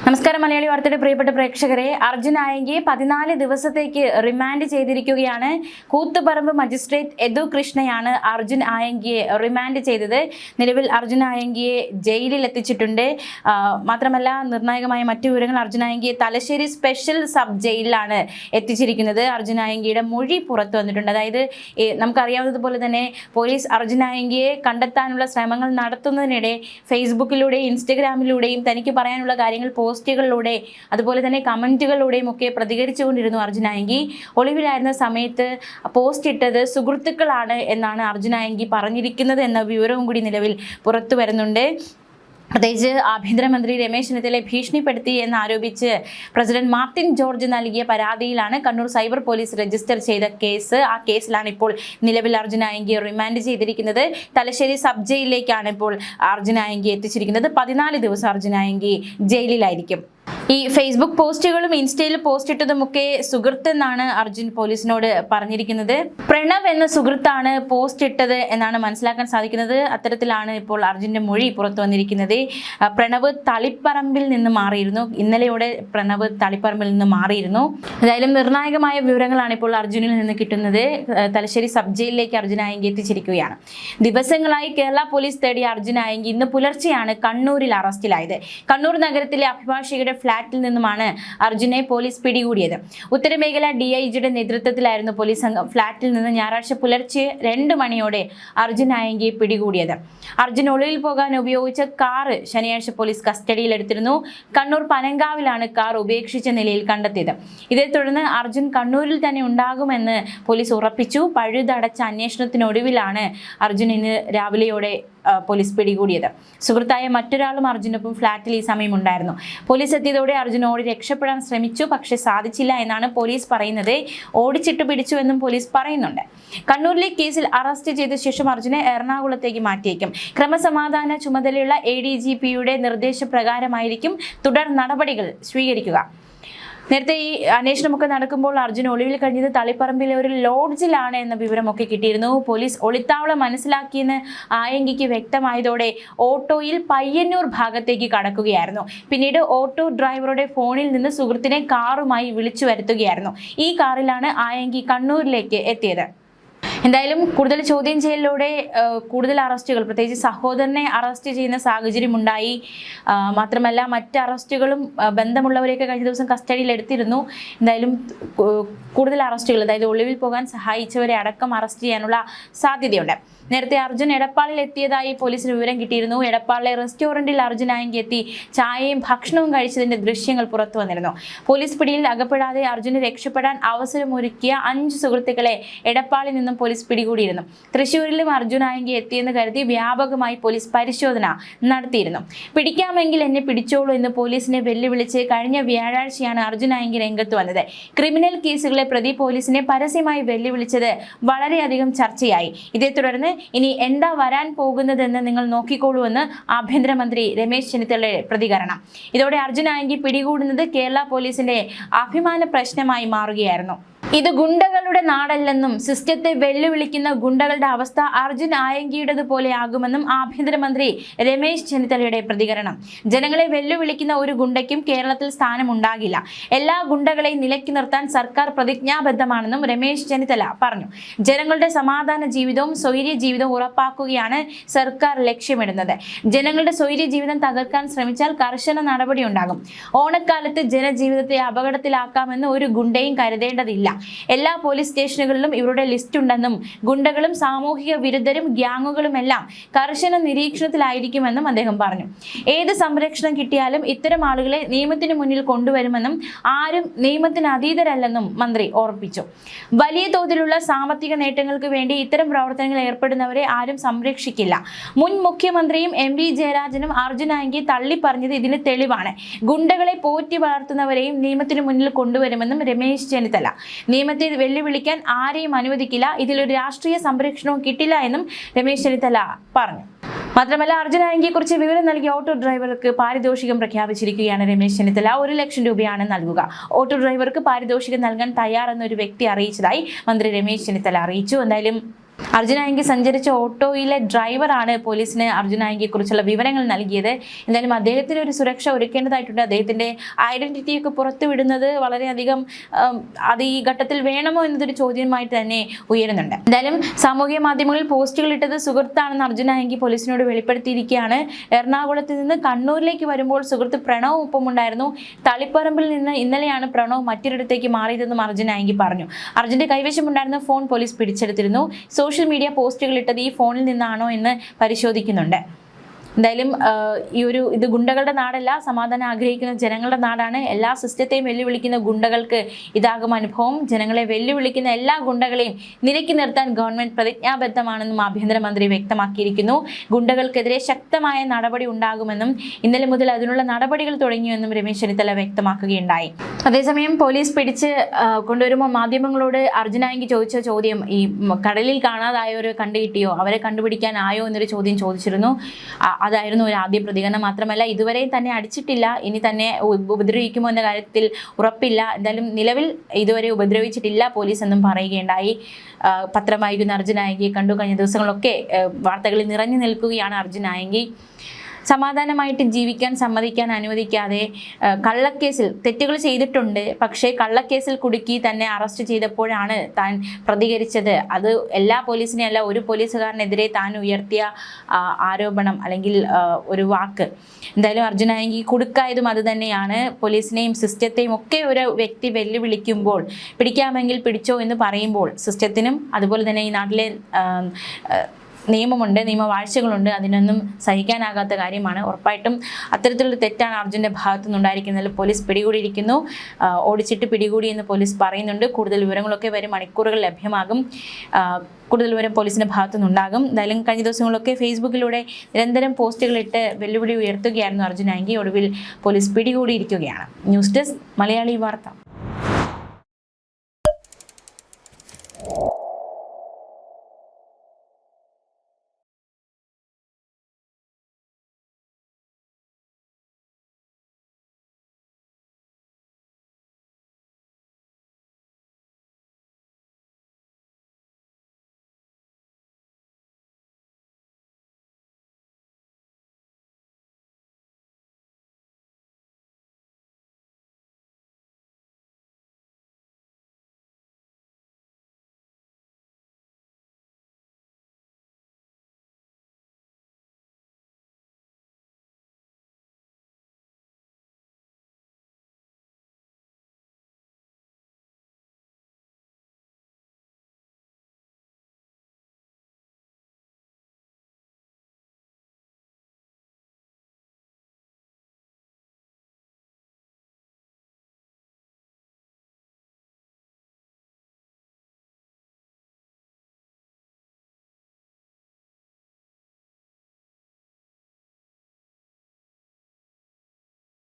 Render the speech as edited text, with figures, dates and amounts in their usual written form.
നമസ്കാരം മലയാളി വാർത്തയുടെ പ്രിയപ്പെട്ട പ്രേക്ഷകരെ, അർജുൻ ആയങ്കിയെ 14 ദിവസത്തേക്ക് റിമാൻഡ് ചെയ്തിരിക്കുകയാണ്. കൂത്തുപറമ്പ് മജിസ്ട്രേറ്റ് യദു കൃഷ്ണയാണ് അർജുൻ ആയങ്കിയെ റിമാൻഡ് ചെയ്തത്. നിലവിൽ അർജുൻ ആയങ്കിയെ ജയിലിൽ എത്തിച്ചിട്ടുണ്ട്. മാത്രമല്ല, നിർണായകമായ മറ്റു വിവരങ്ങൾ, അർജുൻ ആയങ്കിയെ തലശ്ശേരി സ്പെഷ്യൽ സബ് ജയിലിലാണ് എത്തിച്ചിരിക്കുന്നത്. അർജുൻ ആയങ്കിയുടെ മൊഴി പുറത്തു വന്നിട്ടുണ്ട്. അതായത് നമുക്കറിയാവുന്നതുപോലെ തന്നെ പോലീസ് അർജുൻ ആയങ്കിയെ കണ്ടെത്താനുള്ള ശ്രമങ്ങൾ നടത്തുന്നതിനിടെ ഫേസ്ബുക്കിലൂടെയും ഇൻസ്റ്റഗ്രാമിലൂടെയും തനിക്ക് പറയാനുള്ള കാര്യങ്ങൾ പോസ്റ്റുകളിലൂടെ അതുപോലെ തന്നെ കമന്റുകളിലൂടെയും ഒക്കെ പ്രതികരിച്ചുകൊണ്ടിരുന്നു അർജുൻ ആയങ്കി. ഒളിവിലായിരുന്ന സമയത്ത് പോസ്റ്റ് ഇട്ടത് സുഹൃത്തുക്കളാണ് എന്നാണ് അർജുൻ ആയങ്കി പറഞ്ഞിരിക്കുന്നത് എന്ന വിവരവും കൂടി നിലവിൽ പുറത്തു വരുന്നുണ്ട്. പ്രത്യേകിച്ച് ആഭ്യന്തരമന്ത്രി രമേശ് ചെന്നിത്തലയെ ഭീഷണിപ്പെടുത്തി എന്നാരോപിച്ച് പ്രസിഡന്റ് മാർട്ടിൻ ജോർജ് നൽകിയ പരാതിയിലാണ് കണ്ണൂർ സൈബർ പോലീസ് രജിസ്റ്റർ ചെയ്ത കേസ്. ആ കേസിലാണ് ഇപ്പോൾ നിലവിൽ അർജുൻ ആയങ്കിയെ റിമാൻഡ് ചെയ്തിരിക്കുന്നത്. തലശ്ശേരി സബ് ജയിലിലേക്കാണ് ഇപ്പോൾ അർജുൻ ആയങ്കിയെ എത്തിച്ചിരിക്കുന്നത്. 14 ദിവസം അർജുൻ ആയങ്കി ജയിലിലായിരിക്കും. ഈ ഫേസ്ബുക്ക് പോസ്റ്റുകളും ഇൻസ്റ്റയിൽ പോസ്റ്റ് ഇട്ടതുമൊക്കെ സുഹൃത്തെന്നാണ് അർജുൻ പോലീസിനോട് പറഞ്ഞിരിക്കുന്നത്. പ്രണവ് എന്ന സുഹൃത്താണ് പോസ്റ്റ് ഇട്ടത് എന്നാണ് മനസ്സിലാക്കാൻ സാധിക്കുന്നത്. അത്തരത്തിലാണ് ഇപ്പോൾ അർജുന്റെ മൊഴി പുറത്തു വന്നിരിക്കുന്നത്. പ്രണവ് തളിപ്പറമ്പിൽ നിന്ന് മാറിയിരുന്നു. ഇന്നലെയോടെ പ്രണവ് തളിപ്പറമ്പിൽ നിന്ന് മാറിയിരുന്നു. എന്തായാലും നിർണായകമായ വിവരങ്ങളാണ് ഇപ്പോൾ അർജുനിൽ നിന്ന് കിട്ടുന്നത്. തലശ്ശേരി സബ് ജയിലിലേക്ക് അർജുൻ ആയങ്കി എത്തിച്ചിരിക്കുകയാണ്. ദിവസങ്ങളായി കേരള പോലീസ് തേടിയ അർജുൻ ആയങ്കി ഇന്ന് പുലർച്ചെയാണ് കണ്ണൂരിൽ അറസ്റ്റിലായത്. കണ്ണൂർ നഗരത്തിലെ അഭിഭാഷകരുടെ ഫ്ളാറ്റിൽ നിന്നുമാണ് അർജുനെ പോലീസ് പിടികൂടിയത്. ഉത്തരമേഖല DIGയുടെ നേതൃത്വത്തിലായിരുന്നു പോലീസ് സംഘം ഫ്ളാറ്റിൽ നിന്ന് ഞായറാഴ്ച പുലർച്ചെ 2 മണിയോടെ അർജുൻ ആയങ്കിയെ പിടികൂടിയത്. അർജുൻ ഒളിവിൽ പോകാൻ ഉപയോഗിച്ച കാറ് ശനിയാഴ്ച പോലീസ് കസ്റ്റഡിയിലെടുത്തിരുന്നു. കണ്ണൂർ പനങ്കാവിലാണ് കാർ ഉപേക്ഷിച്ച നിലയിൽ കണ്ടെത്തിയത്. ഇതേ തുടർന്ന് അർജുൻ കണ്ണൂരിൽ തന്നെ ഉണ്ടാകുമെന്ന് പോലീസ് ഉറപ്പിച്ചു. പഴുതടച്ച അന്വേഷണത്തിനൊടുവിലാണ് അർജുൻ ഇന്ന് രാവിലെയോടെ പോലീസ് പിടികൂടിയത്. സുഹൃത്തായ മറ്റൊരാളും അർജുനൊപ്പം ഫ്ളാറ്റിൽ ഈ സമയം ഉണ്ടായിരുന്നു. പോലീസ് എത്തിയതോടെ അർജുൻ ഓടി രക്ഷപ്പെടാൻ ശ്രമിച്ചു, പക്ഷെ സാധിച്ചില്ല എന്നാണ് പോലീസ് പറയുന്നത്. ഓടിച്ചിട്ട് പിടിച്ചു എന്നും പോലീസ് പറയുന്നുണ്ട്. കണ്ണൂരിലെ കേസിൽ അറസ്റ്റ് ചെയ്ത ശേഷം അർജുനെ എറണാകുളത്തേക്ക് മാറ്റിയേക്കും. ക്രമസമാധാന ചുമതലയുള്ള ADGPയുടെ നിർദ്ദേശപ്രകാരമായിരിക്കും തുടർ നടപടികൾ സ്വീകരിക്കുക. നേരത്തെ ഈ അന്വേഷണമൊക്കെ നടക്കുമ്പോൾ അർജുൻ ഒളിവിൽ കഴിഞ്ഞത് തളിപ്പറമ്പിലെ ഒരു ലോഡ്ജിലാണ് എന്ന വിവരമൊക്കെ കിട്ടിയിരുന്നു. പോലീസ് ഒളിത്താവളം മനസ്സിലാക്കിയെന്ന് ആയങ്കിക്ക് വ്യക്തമായതോടെ ഓട്ടോയിൽ പയ്യന്നൂർ ഭാഗത്തേക്ക് കടക്കുകയായിരുന്നു. പിന്നീട് ഓട്ടോ ഡ്രൈവറുടെ ഫോണിൽ നിന്ന് സുഹൃത്തിനെ കാറുമായി വിളിച്ചു വരുത്തുകയായിരുന്നു. ഈ കാറിലാണ് ആയങ്കി കണ്ണൂരിലേക്ക് എത്തിയത്. എന്തായാലും കൂടുതൽ ചോദ്യം ചെയ്യലിലൂടെ കൂടുതൽ അറസ്റ്റുകൾ, പ്രത്യേകിച്ച് സഹോദരനെ അറസ്റ്റ് ചെയ്യുന്ന സാഹചര്യം ഉണ്ടായി. മാത്രമല്ല മറ്റ് അറസ്റ്റുകളും ബന്ധമുള്ളവരെയൊക്കെ കഴിഞ്ഞ ദിവസം കസ്റ്റഡിയിൽ എടുത്തിരുന്നു. എന്തായാലും കൂടുതൽ അറസ്റ്റുകൾ, അതായത് ഒളിവിൽ പോകാൻ സഹായിച്ചവരെ അടക്കം അറസ്റ്റ് ചെയ്യാനുള്ള സാധ്യതയുണ്ട്. നേരത്തെ അർജുൻ എടപ്പാളിൽ എത്തിയതായി പോലീസിന് വിവരം കിട്ടിയിരുന്നു. എടപ്പാളിലെ റെസ്റ്റോറൻറ്റിൽ അർജുൻ ആയങ്കി എത്തി ചായയും ഭക്ഷണവും കഴിച്ചതിന്റെ ദൃശ്യങ്ങൾ പുറത്തു വന്നിരുന്നു. പോലീസ് പിടിയിൽ അകപ്പെടാതെ അർജുന് രക്ഷപ്പെടാൻ അവസരമൊരുക്കിയ 5 സുഹൃത്തുക്കളെ എടപ്പാളിൽ നിന്നും പോലീസ് പിടികൂടിയിരുന്നു. തൃശ്ശൂരിലും അർജുൻ ആയങ്കി എത്തിയെന്ന് കരുതി വ്യാപകമായി പോലീസ് പരിശോധന നടത്തിയിരുന്നു. പിടിക്കാമെങ്കിൽ എന്നെ പിടിച്ചോളൂ എന്ന് പോലീസിനെ വെല്ലുവിളിച്ച് കഴിഞ്ഞ വ്യാഴാഴ്ചയാണ് അർജുൻ ആയങ്കി രംഗത്ത് വന്നത്. ക്രിമിനൽ കേസുകളെ പ്രതി പോലീസിനെ പരസ്യമായി വെല്ലുവിളിച്ചത് വളരെയധികം ചർച്ചയായി. ഇതേ തുടർന്ന് ഇനി എന്താ വരാൻ പോകുന്നതെന്ന് നിങ്ങൾ നോക്കിക്കോളൂ എന്ന് ആഭ്യന്തരമന്ത്രി രമേശ് ചെന്നിത്തലയുടെ പ്രതികരണം. ഇതോടെ അർജുൻ ആയങ്കി പിടികൂടുന്നത് കേരള പോലീസിന്റെ അഭിമാന പ്രശ്നമായി മാറുകയായിരുന്നു. ഇത് ഗുണ്ടകളുടെ നാടല്ലെന്നും സിസ്റ്റത്തെ വെല്ലുവിളിക്കുന്ന ഗുണ്ടകളുടെ അവസ്ഥ അർജുൻ ആയങ്കിയുടേതുപോലെ ആകുമെന്നും ആഭ്യന്തരമന്ത്രി രമേശ് ചെന്നിത്തലയുടെ പ്രതികരണം. ജനങ്ങളെ വെല്ലുവിളിക്കുന്ന ഒരു ഗുണ്ടയ്ക്കും കേരളത്തിൽ സ്ഥാനമുണ്ടാകില്ല. എല്ലാ ഗുണ്ടകളെയും നിലയ്ക്ക് നിർത്താൻ സർക്കാർ പ്രതിജ്ഞാബദ്ധമാണെന്നും രമേശ് ചെന്നിത്തല പറഞ്ഞു. ജനങ്ങളുടെ സമാധാന ജീവിതവും സ്വൈര്യ ജീവിതവും ഉറപ്പാക്കുകയാണ് സർക്കാർ ലക്ഷ്യമിടുന്നത്. ജനങ്ങളുടെ സ്വൈര്യ ജീവിതം തകർക്കാൻ ശ്രമിച്ചാൽ കർശന നടപടി ഉണ്ടാകും. ഓണക്കാലത്ത് ജനജീവിതത്തെ അപകടത്തിലാക്കാമെന്ന് ഒരു ഗുണ്ടയും കരുതേണ്ടതില്ല. എല്ലാ പോലീസ് സ്റ്റേഷനുകളിലും ഇവരുടെ ലിസ്റ്റ് ഉണ്ടെന്നും ഗുണ്ടകളും സാമൂഹിക വിരുദ്ധരും ഗ്യാങ്ങുകളുമെല്ലാം കർശന നിരീക്ഷണത്തിലായിരിക്കുമെന്നും അദ്ദേഹം പറഞ്ഞു. ഏത് സംരക്ഷണം കിട്ടിയാലും ഇത്തരം ആളുകളെ നിയമത്തിന് മുന്നിൽ കൊണ്ടുവരുമെന്നും ആരും നിയമത്തിന് അതീതരല്ലെന്നും മന്ത്രി ഓർപ്പിച്ചു. വലിയ തോതിലുള്ള സാമ്പത്തിക നേട്ടങ്ങൾക്ക് വേണ്ടി ഇത്തരം പ്രവർത്തനങ്ങൾ ഏർപ്പെടുന്നവരെ ആരും സംരക്ഷിക്കില്ല. മുൻ മുഖ്യമന്ത്രിയും MP ജയരാജനും അർജുൻ ആയങ്കി തള്ളിപ്പറഞ്ഞത് ഇതിന് തെളിവാണ്. ഗുണ്ടകളെ പോറ്റി വളർത്തുന്നവരെയും നിയമത്തിന് മുന്നിൽ കൊണ്ടുവരുമെന്നും രമേശ് ചെന്നിത്തല. നിയമത്തെ വെല്ലുവിളിക്കാൻ ആരെയും അനുവദിക്കില്ല. ഇതിലൊരു രാഷ്ട്രീയ സംരക്ഷണവും കിട്ടില്ല എന്നും രമേശ് ചെന്നിത്തല പറഞ്ഞു. മാത്രമല്ല, അർജുൻ ആയങ്കിയെ കുറിച്ച് വിവരം നൽകിയ ഓട്ടോ ഡ്രൈവർക്ക് പാരിതോഷികം പ്രഖ്യാപിച്ചിരിക്കുകയാണ് രമേശ് ചെന്നിത്തല. 1 ലക്ഷം രൂപയാണ് നൽകുക. ഓട്ടോ ഡ്രൈവർക്ക് പാരിതോഷികം നൽകാൻ തയ്യാറെന്നൊരു വ്യക്തി അറിയിച്ചതായി മന്ത്രി രമേശ് ചെന്നിത്തല അറിയിച്ചു. എന്തായാലും അർജുൻ ആയങ്കി സഞ്ചരിച്ച ഓട്ടോയിലെ ഡ്രൈവറാണ് പോലീസിന് അർജുൻ ആയങ്കിയെ കുറിച്ചുള്ള വിവരങ്ങൾ നൽകിയത്. എന്തായാലും അദ്ദേഹത്തിന് ഒരു സുരക്ഷ ഒരുക്കേണ്ടതായിട്ടുണ്ട്. അദ്ദേഹത്തിന്റെ ഐഡന്റിറ്റിയൊക്കെ പുറത്തുവിടുന്നത് വളരെയധികം അത് ഈ ഘട്ടത്തിൽ വേണമോ എന്നതൊരു ചോദ്യമായിട്ട് തന്നെ ഉയരുന്നുണ്ട്. എന്തായാലും സാമൂഹിക മാധ്യമങ്ങളിൽ പോസ്റ്റുകൾ ഇട്ടത് സുഹൃത്താണെന്ന് അർജുൻ ആയങ്കി പോലീസിനോട് വെളിപ്പെടുത്തിയിരിക്കുകയാണ്. എറണാകുളത്ത് നിന്ന് കണ്ണൂരിലേക്ക് വരുമ്പോൾ സുഹൃത്ത് പ്രണവ് ഒപ്പമുണ്ടായിരുന്നു. തളിപ്പറമ്പിൽ നിന്ന് ഇന്നലെയാണ് പ്രണവ് മറ്റൊരിടത്തേക്ക് മാറിയതെന്നും അർജുൻ ആയങ്കി പറഞ്ഞു. അർജുന്റെ കൈവശമുണ്ടായിരുന്ന ഫോൺ പോലീസ് പിടിച്ചെടുത്തിരുന്നു. സോഷ്യൽ മീഡിയ പോസ്റ്റുകൾ ഇട്ടത് ഈ ഫോണിൽ നിന്നാണോ എന്ന് പരിശോധിക്കുന്നുണ്ട്. എന്തായാലും ഇത് ഗുണ്ടകളുടെ നാടല്ല, സമാധാനം ആഗ്രഹിക്കുന്ന ജനങ്ങളുടെ നാടാണ്. എല്ലാ സിസ്റ്റത്തെയും വെല്ലുവിളിക്കുന്ന ഗുണ്ടകൾക്ക് ഇതാകും അനുഭവം. ജനങ്ങളെ വെല്ലുവിളിക്കുന്ന എല്ലാ ഗുണ്ടകളെയും നിലയ്ക്ക് നിർത്താൻ ഗവൺമെന്റ് പ്രതിജ്ഞാബദ്ധമാണെന്നും ആഭ്യന്തരമന്ത്രി വ്യക്തമാക്കിയിരിക്കുന്നു. ഗുണ്ടകൾക്കെതിരെ ശക്തമായ നടപടി ഉണ്ടാകുമെന്നും ഇന്നലെ മുതൽ അതിനുള്ള നടപടികൾ തുടങ്ങിയെന്നും രമേശ് ചെന്നിത്തല വ്യക്തമാക്കുകയുണ്ടായി. അതേസമയം പോലീസ് പിടിച്ച് കൊണ്ടുവരുമ്പോൾ മാധ്യമങ്ങളോട് അർജുൻ ആയങ്കി ചോദിച്ച ചോദ്യം, ഈ കടലിൽ കാണാതായവരെ കണ്ടുകിട്ടിയോ, അവരെ കണ്ടുപിടിക്കാനായോ എന്നൊരു ചോദ്യം ചോദിച്ചിരുന്നു. അതായിരുന്നു ഒരു ആദ്യ പ്രതികരണം. മാത്രമല്ല, ഇതുവരെയും തന്നെ അടിച്ചിട്ടില്ല, ഇനി തന്നെ ഉപദ്രവിക്കുമോ എന്ന കാര്യത്തിൽ ഉറപ്പില്ല. എന്തായാലും നിലവിൽ ഇതുവരെ ഉപദ്രവിച്ചിട്ടില്ല പോലീസ് എന്നും പറയുകയുണ്ടായി. പത്രം വായിക്കുന്ന അർജുൻ ആയങ്കിയെ കണ്ടു. കഴിഞ്ഞ ദിവസങ്ങളൊക്കെ വാർത്തകളിൽ നിറഞ്ഞു നിൽക്കുകയാണ് അർജുൻ ആയങ്കി. സമാധാനമായിട്ട് ജീവിക്കാൻ സമ്മതിക്കാൻ അനുവദിക്കാതെ കള്ളക്കേസിൽ തെറ്റുകൾ ചെയ്തിട്ടുണ്ട്, പക്ഷേ കള്ളക്കേസിൽ കുടുക്കി തന്നെ അറസ്റ്റ് ചെയ്തപ്പോഴാണ് താൻ പ്രതികരിച്ചത്. അത് എല്ലാ പോലീസിനെയും അല്ല, ഒരു പോലീസുകാരനെതിരെ താൻ ഉയർത്തിയ ആരോപണം അല്ലെങ്കിൽ ഒരു വാക്ക്. എന്തായാലും അർജുൻ ആയങ്കി കുടുക്കായതും അത് തന്നെയാണ്. പോലീസിനെയും സിസ്റ്റത്തെയും ഒക്കെ ഒരു വ്യക്തി വെല്ലുവിളിക്കുമ്പോൾ, പിടിക്കാമെങ്കിൽ പിടിച്ചോ എന്ന് പറയുമ്പോൾ സിസ്റ്റത്തിനും അതുപോലെ തന്നെ ഈ നാട്ടിലെ നിയമമുണ്ട്, നിയമവാഴ്ചകളുണ്ട്, അതിനൊന്നും സഹിക്കാനാകാത്ത കാര്യമാണ്. ഉറപ്പായിട്ടും അത്തരത്തിലുള്ള തെറ്റാണ് അർജുൻ്റെ ഭാഗത്തു നിന്നുണ്ടായിരിക്കുന്നതിൽ പോലീസ് പിടികൂടിയിരിക്കുന്നു. ഓടിച്ചിട്ട് പിടികൂടി എന്ന് പോലീസ് പറയുന്നുണ്ട്. കൂടുതൽ വിവരങ്ങളൊക്കെ വരും മണിക്കൂറുകൾ ലഭ്യമാകും. കൂടുതൽ വിവരം പോലീസിൻ്റെ ഭാഗത്തു നിന്നുണ്ടാകും. എന്തായാലും കഴിഞ്ഞ ദിവസങ്ങളൊക്കെ ഫേസ്ബുക്കിലൂടെ നിരന്തരം പോസ്റ്റുകളിട്ട് വെല്ലുവിളി ഉയർത്തുകയായിരുന്നു അർജുൻ ആയങ്കി. ഒടുവിൽ പോലീസ് പിടികൂടിയിരിക്കുകയാണ്. ന്യൂസ് ഡെസ്ക് മലയാളി വാർത്ത.